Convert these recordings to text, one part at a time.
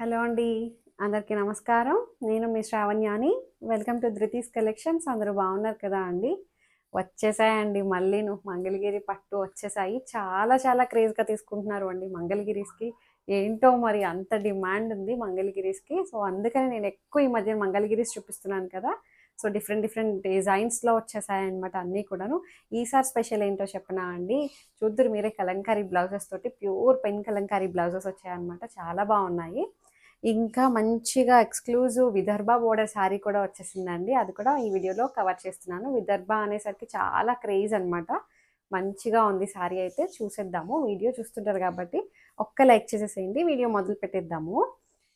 Hello అండి. అందరికీ నమస్కారం. నేను మీ శ్రావణ్యాని. Welcome to Dhruti's collections. అందరూ బాగున్నారు కదా అండి? వచ్చేసాయండి మళ్ళీను మంగళగిరి పట్టు వచ్చేసాయి. చాలా చాలా క్రేజ్‌గా తీసుకుంటున్నారు అండి మంగళగిరీస్‌కి. ఏంటో మరి అంత డిమాండ్ ఉంది మంగళగిరీస్‌కి. సో, అందుకని నేను ఎక్కువ ఈ మధ్య మంగళగిరీస్ చూపిస్తున్నాను కదా! సో, డిఫరెంట్ డిఫరెంట్ డిజైన్స్‌లో వచ్చేసాయన్నమాట అన్నీ కూడాను. ఈసారి స్పెషల్ ఏంటో చెప్పనా అండి? చూద్దురు మీరే కలంకారీ బ్లౌజెస్ తోటి ప్యూర్ పెన్ కలంకారీ బ్లౌజెస్ వచ్చాయన్నమాట. చాలా బాగున్నాయి. ఇంకా మంచిగా ఎక్స్‌క్లూజివ్ విదర్భ బోర్డర్ శారీ కూడా వచ్చేసిందండి. అది కూడా ఈ వీడియోలో కవర్ చేస్తున్నాను. విదర్భ అనేసరికి చాలా క్రేజ్ అనమాట. మంచిగా ఉంది శారీ అయితే. చూసేద్దాము. వీడియో చూస్తుంటారు కాబట్టి ఒక్క లైక్ చేసేసేయండి. వీడియో మొదలు పెట్టేద్దాము.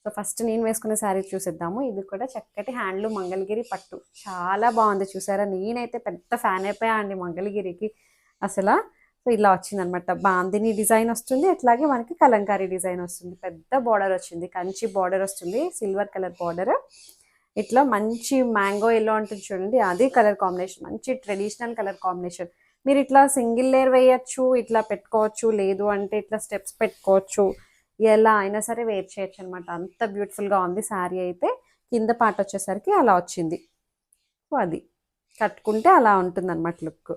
సో, ఫస్ట్ నేను వేసుకున్న శారీ చూసేద్దాము. ఇది కూడా చక్కటి హ్యాండ్లూమ్ మంగళగిరి పట్టు. చాలా బాగుంది చూసారా? నేనైతే పెద్ద ఫ్యాన్ అయిపోయా అండి మంగళగిరికి అసల. సో, ఇలా వచ్చిందనమాట. బాందిని డిజైన్ వస్తుంది. అట్లాగే మనకి కలంకారీ డిజైన్ వస్తుంది. పెద్ద బార్డర్ వచ్చింది. కంచి బార్డర్ వస్తుంది. Silver colour border. ఇట్లా మంచి మ్యాంగో ఎల్లో ఉంటుంది చూడండి. అది కలర్ కాంబినేషన్. మంచి ట్రెడిషనల్ కలర్ కాంబినేషన్. మీరు ఇట్లా సింగిల్ లేయర్ వేయచ్చు. ఇట్లా పెట్టుకోవచ్చు. లేదు అంటే ఇట్లా స్టెప్స్ పెట్టుకోవచ్చు. ఎలా అయినా సరే వేర్ చేయొచ్చు అనమాట. అంత బ్యూటిఫుల్గా ఉంది శారీ అయితే. కింద పార్ట్ వచ్చేసరికి అలా వచ్చింది. సో, అది కట్టుకుంటే అలా ఉంటుంది అనమాట లుక్.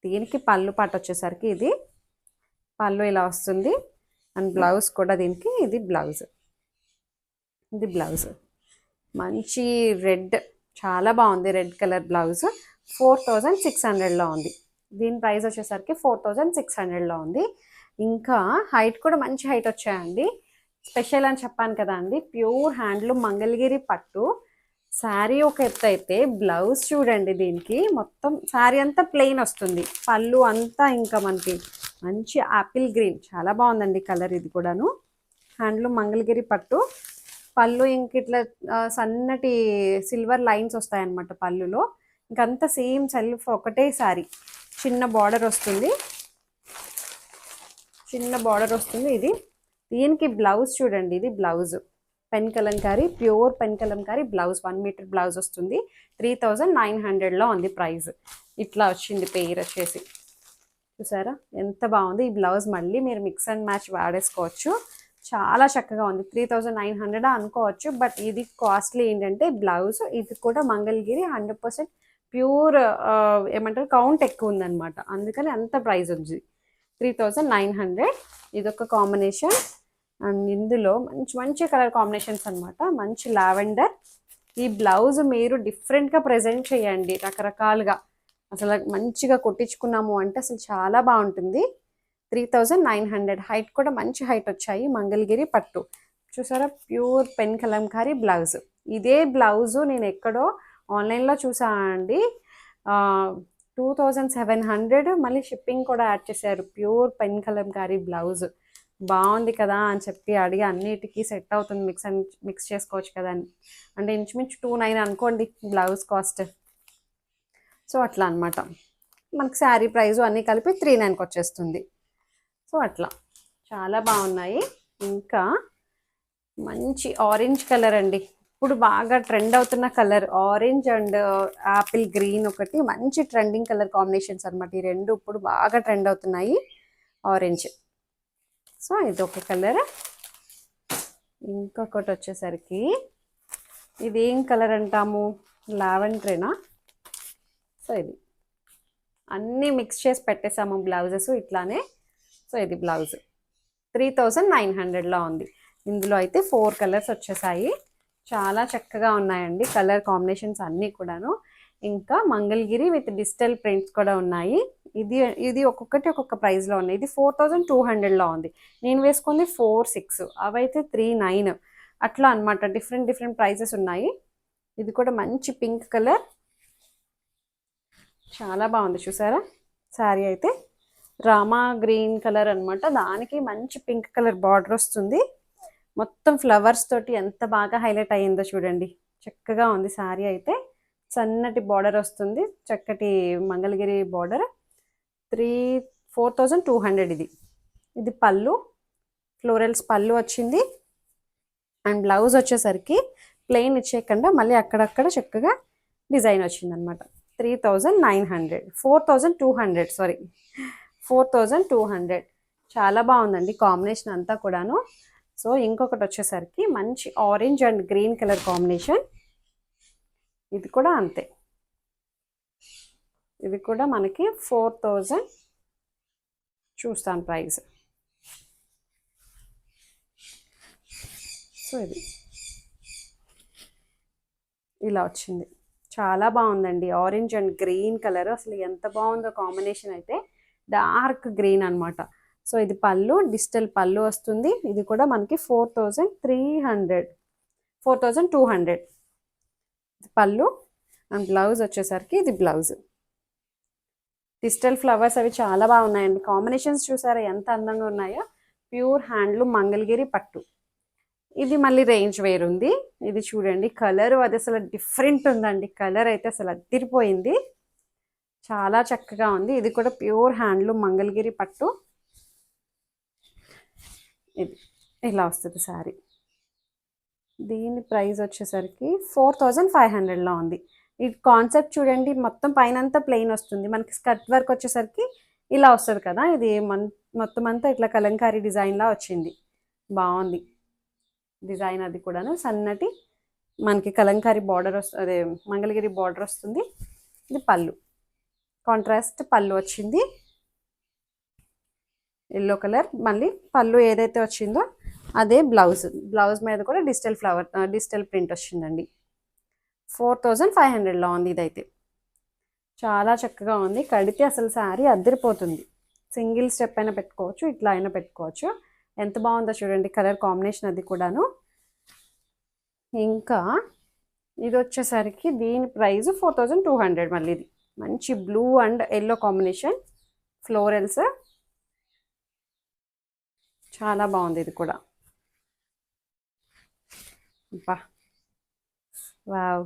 దీనికి పళ్ళు పాట వచ్చేసరికి ఇది పళ్ళు ఇలా వస్తుంది. అండ్ బ్లౌజ్ కూడా దీనికి ఇది బ్లౌజ్. ఇది బ్లౌజ్ మంచి రెడ్, చాలా బాగుంది. రెడ్ కలర్ బ్లౌజ్ 4600లో ఉంది. దీని ప్రైస్ వచ్చేసరికి 4600లో ఉంది. ఇంకా హైట్ కూడా మంచి హైట్ వచ్చాయండి. స్పెషల్ అని చెప్పాను కదా అండి. ప్యూర్ హ్యాండ్లూమ్ మంగళగిరి పట్టు. శారీ ఒక ఎత్తు అయితే బ్లౌజ్ చూడండి. దీనికి మొత్తం శారీ అంతా ప్లెయిన్ వస్తుంది. పళ్ళు అంతా ఇంకా మనకి మంచి యాపిల్ గ్రీన్, చాలా బాగుందండి కలర్. ఇది కూడాను హ్యాండ్లూమ్ మంగళగిరి పట్టు. పళ్ళు ఇంక ఇట్లా సన్నటి సిల్వర్ లైన్స్ వస్తాయన్నమాట పళ్ళులో. ఇంకంతా సేమ్ సెల్ఫ్ ఒకటే శారీ. చిన్న బార్డర్ వస్తుంది. చిన్న బార్డర్ వస్తుంది. ఇది దీనికి బ్లౌజ్ చూడండి. ఇది blouse pen Kalamkari, pure pen Kalamkari blouse. 1 metre blouse వస్తుంది. 3900లో ఉంది ప్రైస్. ఇట్లా వచ్చింది పేరు వచ్చేసి. చూసారా ఎంత బాగుంది ఈ బ్లౌజ్. మళ్ళీ మీరు మిక్స్ అండ్ మ్యాచ్ వాడేసుకోవచ్చు. చాలా చక్కగా ఉంది. 3900 అనుకోవచ్చు. బట్ ఇది కాస్ట్లీ ఏంటంటే బ్లౌజ్. ఇది కూడా మంగళగిరి 100% ప్యూర్ ఏమంటారు కౌంట్ ఎక్కువ ఉందన్నమాట. అందుకని అంత ప్రైస్ ఉంది. 3900. ఇదొక కాంబినేషన్. అండ్ ఇందులో మంచి మంచి కలర్ కాంబినేషన్స్ అనమాట. మంచి లావెండర్. ఈ బ్లౌజ్ మీరు డిఫరెంట్గా ప్రజెంట్ చేయండి రకరకాలుగా. అసలు మంచిగా కుట్టించుకున్నాము అంటే అసలు చాలా బాగుంటుంది. 3900. హైట్ కూడా మంచి హైట్ వచ్చాయి. మంగళగిరి పట్టు చూసారా? Pure pen Kalamkari blouse. ఇదే బ్లౌజు నేను ఎక్కడో ఆన్లైన్లో చూసానండి. 2700. మళ్ళీ షిప్పింగ్ కూడా యాడ్ చేశారు. Pure pen Kalamkari blouse. బాగుంది కదా అని చెప్పి అడిగి అన్నిటికీ సెట్ అవుతుంది. మిక్స్ చేసుకోవచ్చు కదా అని. అంటే ఇంచుమించు 29 అనుకోండి బ్లౌజ్ కాస్ట్. సో, అట్లా అనమాట. మనకి శారీ ప్రైజు అన్నీ కలిపి 39కి వచ్చేస్తుంది. సో, అట్లా చాలా బాగున్నాయి. ఇంకా మంచి ఆరెంజ్ కలర్ అండి. ఇప్పుడు బాగా ట్రెండ్ అవుతున్న colour orange and Apple green. ఒకటి మంచి ట్రెండింగ్ కలర్ కాంబినేషన్స్ అనమాట. ఈ రెండు ఇప్పుడు బాగా ట్రెండ్ అవుతున్నాయి. ఆరెంజ్. సో, ఇది ఒక కలర్. ఇంకొకటి వచ్చేసరికి ఇది ఏం కలర్ అంటాము? లావెండరేనా? సో, ఇది అన్నీ మిక్స్ చేసి పెట్టేసాము బ్లౌజెస్ ఇట్లానే. సో, ఇది బ్లౌజ్ 3900లో ఉంది. ఇందులో అయితే 4 కలర్స్ వచ్చేసాయి. చాలా చక్కగా ఉన్నాయండి కలర్ కాంబినేషన్స్ అన్నీ కూడాను. ఇంకా మంగళగిరి విత్ డిజిటల్ ప్రింట్స్ కూడా ఉన్నాయి. ఇది ఒక్కొక్కటి ఒక్కొక్క ప్రైస్లో ఉన్నాయి. ఇది 4200లో ఉంది. నేను వేసుకుంది 46. అవైతే 39. అట్లా అనమాట. డిఫరెంట్ డిఫరెంట్ ప్రైసెస్ ఉన్నాయి. ఇది కూడా మంచి పింక్ కలర్. చాలా బాగుంది చూసారా? శారీ అయితే రామా గ్రీన్ కలర్ అనమాట. దానికి మంచి పింక్ కలర్ బార్డర్ వస్తుంది. మొత్తం ఫ్లవర్స్ తోటి ఎంత బాగా హైలైట్ అయ్యిందో చూడండి. చక్కగా ఉంది శారీ అయితే. సన్నటి బార్డర్ వస్తుంది. చక్కటి మంగళగిరి బార్డర్. 4200 ఇది. ఇది పళ్ళు. ఫ్లోరల్స్ పళ్ళు వచ్చింది. అండ్ బ్లౌజ్ వచ్చేసరికి ప్లెయిన్ ఇచ్చేయకుండా మళ్ళీ అక్కడక్కడ చక్కగా డిజైన్ వచ్చింది అనమాట. 3900. 4200 సారీ 4200. చాలా బాగుందండి కాంబినేషన్ అంతా కూడాను. సో ఇంకొకటి వచ్చేసరికి మంచి orange and green colour combination. ఇది కూడా అంతే, ఇది కూడా మనకి 4000 చూస్తాను ప్రైస్. సో ఇది ఇలా వచ్చింది, చాలా బాగుందండి. ఆరెంజ్ అండ్ గ్రీన్ కలర్ అసలు ఎంత బాగుందో కాంబినేషన్ అయితే, డార్క్ గ్రీన్ అనమాట. సో ఇది పళ్ళు, డిజిటల్ పళ్ళు వస్తుంది. ఇది కూడా మనకి 4300 4200 పళ్ళు. అండ్ బ్లౌజ్ వచ్చేసరికి ఇది బ్లౌజ్. డిజిటల్ ఫ్లవర్స్ అవి చాలా బాగున్నాయండి. కాంబినేషన్స్ చూసారా ఎంత అందంగా ఉన్నాయో. ప్యూర్ హ్యాండ్లూమ్ మంగళగిరి పట్టు. ఇది మళ్ళీ రేంజ్ వేరుంది. ఇది చూడండి కలర్ అది అసలు డిఫరెంట్ ఉందండి. కలర్ అయితే అసలు అదిరిపోయింది, చాలా చక్కగా ఉంది. ఇది కూడా ప్యూర్ హ్యాండ్లూమ్ మంగళగిరి పట్టు. ఇది ఇలా వస్తుంది శారీ. దీని ప్రైస్ వచ్చేసరికి 4500లో ఉంది. ఈ కాన్సెప్ట్ చూడండి, మొత్తం పైన అంతా ప్లెయిన్ వస్తుంది. మనకి స్కర్ట్ వర్క్ వచ్చేసరికి ఇలా వస్తుంది కదా. ఇది మొత్తం అంతా ఇట్లా కలంకారీ డిజైన్లా వచ్చింది, బాగుంది డిజైన్. అది కూడాను సన్నటి మనకి కలంకారీ బార్డర్ వస్తుంది, అదే మంగళగిరి బార్డర్ వస్తుంది. ఇది పళ్ళు, కాంట్రాస్ట్ పళ్ళు వచ్చింది, ఎల్లో కలర్. మళ్ళీ పళ్ళు ఏదైతే వచ్చిందో అదే బ్లౌజ్. బ్లౌజ్ మీద కూడా డిజిటల్ ప్రింట్ వచ్చిందండి. 4500లో ఉంది. ఇదైతే చాలా చక్కగా ఉంది. కడితే అసలు శారీ అద్దరిపోతుంది. సింగిల్ స్టెప్ అయినా పెట్టుకోవచ్చు, ఇట్లా అయినా పెట్టుకోవచ్చు. ఎంత బాగుందో చూడండి కలర్ కాంబినేషన్ అది కూడాను. ఇంకా ఇది వచ్చేసరికి దీని ప్రైస్ 4200. మళ్ళీ ఇది మంచి blue and yellow combination, florals, చాలా బాగుంది. ఇది కూడా వావ్,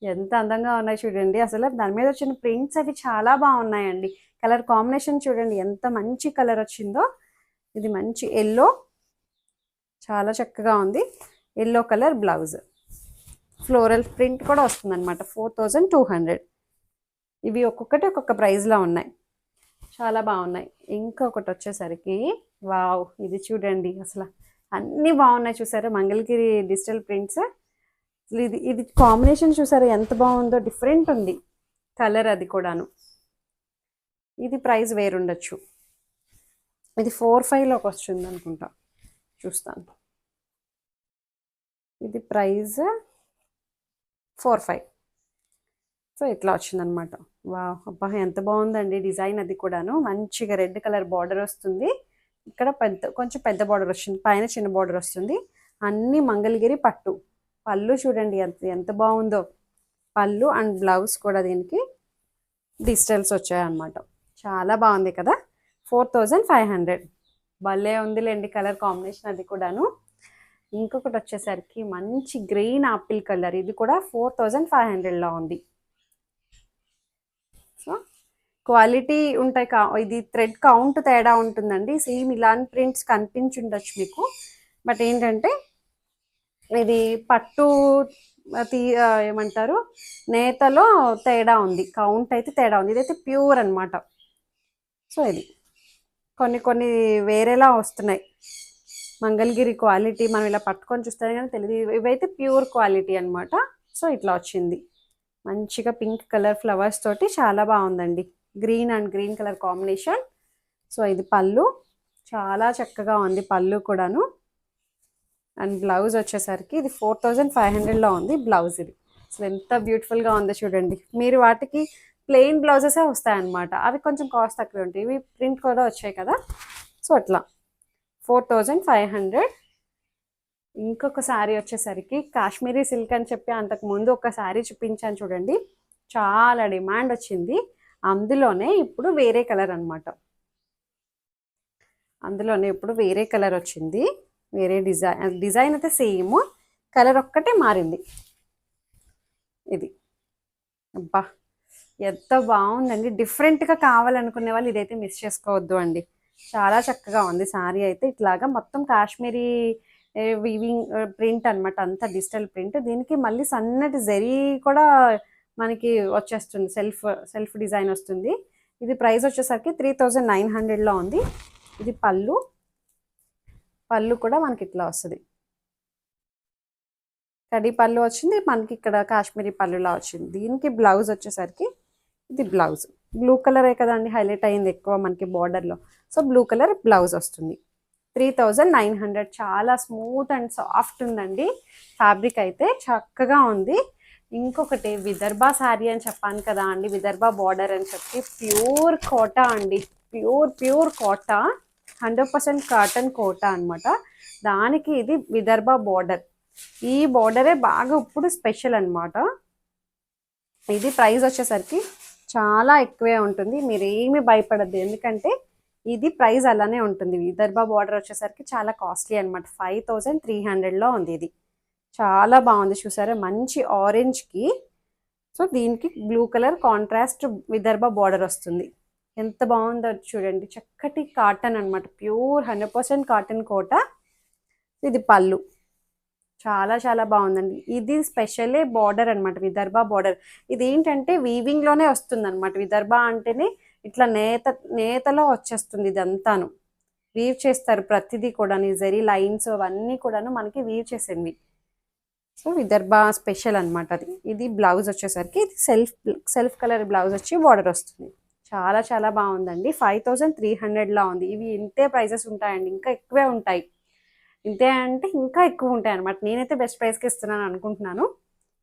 ఎంత అందంగా ఉన్నాయి చూడండి. అసలు దాని మీద వచ్చిన ప్రింట్స్ అవి చాలా బాగున్నాయండి. కలర్ కాంబినేషన్ చూడండి ఎంత మంచి కలర్ వచ్చిందో. ఇది మంచి ఎల్లో, చాలా చక్కగా ఉంది. Yellow colour blouse, floral print కూడా వస్తుంది అనమాట. 4200. ఇవి ఒక్కొక్కటి ఒక్కొక్క ప్రైస్లో ఉన్నాయి, చాలా బాగున్నాయి. ఇంకొకటి వచ్చేసరికి వావ్, ఇది చూడండి అసలు అన్నీ బాగున్నాయి. చూసారా మంగళగిరి డిజిటల్ ప్రింట్స్. ఇది కాంబినేషన్ చూసారా ఎంత బాగుందో, డిఫరెంట్ ఉంది కలర్ అది కూడాను. ఇది ప్రైస్ వేరుండొచ్చు. ఇది 45లోకి వస్తుంది అనుకుంటా, చూస్తాను. ఇది ప్రైస్ 45. సో ఇట్లా వచ్చిందనమాట. వా అబ్బా ఎంత బాగుందండి డిజైన్. అది కూడాను మంచిగా రెడ్ కలర్ బార్డర్ వస్తుంది. ఇక్కడ కొంచెం పెద్ద బార్డర్ వస్తుంది, పైన చిన్న బార్డర్ వస్తుంది. అన్ని మంగళగిరి పట్టు. పళ్ళు చూడండి ఎంత బాగుందో. పళ్ళు అండ్ బ్లౌజ్ కూడా దీనికి డిజిటల్స్ వచ్చాయన్నమాట. చాలా బాగుంది కదా. 4500. భలే ఉందిలేండి కలర్ కాంబినేషన్ అది కూడాను. ఇంకొకటి వచ్చేసరికి మంచి గ్రీన్ ఆపిల్ కలర్. ఇది కూడా 4500లో ఉంది. సో క్వాలిటీ ఉంటాయి. ఇది థ్రెడ్ కౌంట్ తేడా ఉంటుందండి. సేమ్ ఇలాంటి ప్రింట్స్ కనిపించుండొచ్చు మీకు, బట్ ఏంటంటే ఇది పట్టు ఏమంటారు నేతలో తేడా ఉంది, కౌంట్ అయితే తేడా ఉంది. ఇదైతే ప్యూర్ అనమాట. సో ఇది కొన్ని వేరేలా వస్తున్నాయి. మంగళగిరి క్వాలిటీ మనం ఇలా పట్టుకొని చూస్తే కానీ తెలియదు. ఇవైతే ప్యూర్ క్వాలిటీ అనమాట. సో ఇట్లా వచ్చింది మంచిగా పింక్ కలర్ ఫ్లవర్స్ తోటి, చాలా బాగుందండి. Green and green colour combination. So ఇది పళ్ళు, చాలా చక్కగా ఉంది పళ్ళు కూడాను. అండ్ బ్లౌజ్ వచ్చేసరికి ఇది 4500లో ఉంది బ్లౌజ్. ఇది అసలు ఎంత బ్యూటిఫుల్గా ఉందో చూడండి. మీరు వాటికి ప్లెయిన్ బ్లౌజెసే వస్తాయన్నమాట, అవి కొంచెం కాస్ట్ తక్కువ ఉంటాయి. ఇవి ప్రింట్ కూడా వచ్చాయి కదా. సో అట్లా 4500. ఇంకొక శారీ వచ్చేసరికి కాశ్మీరీ సిల్క్ అని చెప్పి అంతకుముందు ఒక శారీ చూపించాను చూడండి, చాలా డిమాండ్ వచ్చింది. అందులోనే ఇప్పుడు వేరే కలర్ అనమాట. అందులోనే ఇప్పుడు వేరే కలర్ వచ్చింది, వేరే డిజైన్ అయితే సేమ్, కలర్ ఒక్కటే మారింది. ఇది అబ్బా ఎంత బాగుందండి. డిఫరెంట్గా కావాలనుకునే వాళ్ళు ఇదైతే మిస్ చేసుకోవద్దు అండి. చాలా చక్కగా ఉంది శారీ అయితే. ఇట్లాగా మొత్తం కాశ్మీరీ వీవింగ్ ప్రింట్ అనమాట, అంతా డిజిటల్ ప్రింట్. దీనికి మళ్ళీ సన్నటి జరీ కూడా మనకి వచ్చేస్తుంది, సెల్ఫ్ డిజైన్ వస్తుంది. ఇది ప్రైస్ వచ్చేసరికి 3900లో ఉంది. ఇది పళ్ళు, పళ్ళు కూడా మనకి ఇట్లా వస్తుంది, కడి పళ్ళు వచ్చింది మనకి, ఇక్కడ కాశ్మీరీ పళ్ళులా వచ్చింది. దీనికి బ్లౌజ్ వచ్చేసరికి ఇది బ్లౌజ్ బ్లూ కలరే కదండి హైలైట్ అయింది ఎక్కువ మనకి బార్డర్లో, సో బ్లూ కలర్ బ్లౌజ్ వస్తుంది. 3900, చాలా స్మూత్ అండ్ సాఫ్ట్ ఉందండి ఫ్యాబ్రిక్ అయితే, చక్కగా ఉంది. ఇంకొకటి విదర్భా శారీ అని చెప్పాను కదా అండి, విదర్భా బార్డర్ అని చెప్పి ప్యూర్ కోటా అండి, ప్యూర్ కోటా, 100% కాటన్ కోటా అనమాట. దానికి ఇది విదర్భా బార్డర్, ఈ బార్డరే బాగా ఇప్పుడు స్పెషల్ అనమాట. ఇది ప్రైస్ వచ్చేసరికి చాలా ఎక్కువే ఉంటుంది, మీరు ఏమీ భయపడద్దు, ఎందుకంటే ఇది ప్రైస్ అలానే ఉంటుంది. విదర్భా బార్డర్ వచ్చేసరికి చాలా కాస్ట్లీ అనమాట, 5300లో ఉంది. ఇది చాలా బాగుంది చూసారా, మంచి ఆరెంజ్కి, సో దీనికి blue colour contrast Vidarbha border వస్తుంది. ఎంత బాగుందో చూడండి, చక్కటి కాటన్ అనమాట, ప్యూర్ 100% కాటన్ కోట. ఇది పళ్ళు, చాలా చాలా బాగుందండి. ఇది స్పెషలే బార్డర్ అనమాట, విదర్భా బార్డర్. ఇది ఏంటంటే వీవింగ్లోనే వస్తుంది అనమాట, విదర్భా అంటేనే ఇట్లా నేతలో వచ్చేస్తుంది. ఇదంతాను వీవ్ చేస్తారు ప్రతిదీ కూడా, జరీ లైన్స్ అవన్నీ కూడాను మనకి వీవ్ చేసేవి. సో విదర్భా స్పెషల్ అనమాట అది. ఇది బ్లౌజ్ వచ్చేసరికి ఇది సెల్ఫ్ కలర్ బ్లౌజ్ వచ్చి బార్డర్ వస్తుంది. చాలా చాలా బాగుందండి, 5300లా ఉంది. ఇవి ఇంతే ప్రైజెస్ ఉంటాయండి, ఇంకా ఎక్కువే ఉంటాయి. ఇంతే అంటే ఇంకా ఎక్కువ ఉంటాయి అనమాట. నేనైతే బెస్ట్ ప్రైస్కి ఇస్తున్నాను అనుకుంటున్నాను.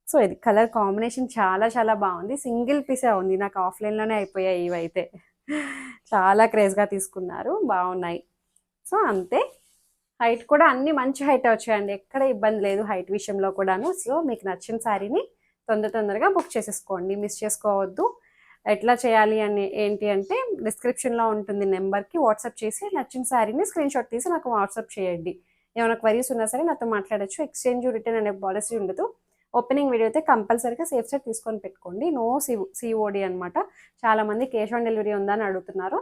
సో ఇది కలర్ కాంబినేషన్ చాలా చాలా బాగుంది, సింగిల్ పీసే ఉంది, నాకు ఆఫ్లైన్లోనే అయిపోయాయి ఇవైతే. చాలా క్రేజ్గా తీసుకున్నారు, బాగున్నాయి. సో అంతే, హైట్ కూడా అన్ని మంచి హైట్ వచ్చాయండి, ఎక్కడ ఇబ్బంది లేదు హైట్ విషయంలో కూడాను. సో మీకు నచ్చిన శారీని తొందరగా బుక్ చేసేసుకోండి, మిస్ చేసుకోవద్దు. ఎట్లా చేయాలి అని ఏంటి అంటే డిస్క్రిప్షన్లో ఉంటుంది నెంబర్కి వాట్సాప్ చేసి నచ్చిన శారీని స్క్రీన్ షాట్ తీసి నాకు వాట్సాప్ చేయండి. ఏమైనా క్వరీస్ ఉన్నా సరే నాతో మాట్లాడచ్చు. ఎక్స్చేంజ్ రిటర్న్ అనే పాలసీ ఉండదు. ఓపెనింగ్ వీడియో అయితే కంపల్సరీగా సేఫ్ సైడ్ తీసుకొని పెట్టుకోండి, నో సిఓడి అనమాట. చాలామంది క్యాష్ ఆన్ డెలివరీ ఉందని అడుగుతున్నారు,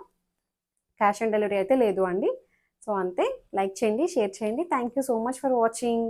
క్యాష్ ఆన్ డెలివరీ అయితే లేదు అండి. సో అంతే, లైక్ చేయండి, షేర్ చేయండి. Thank you so much for watching.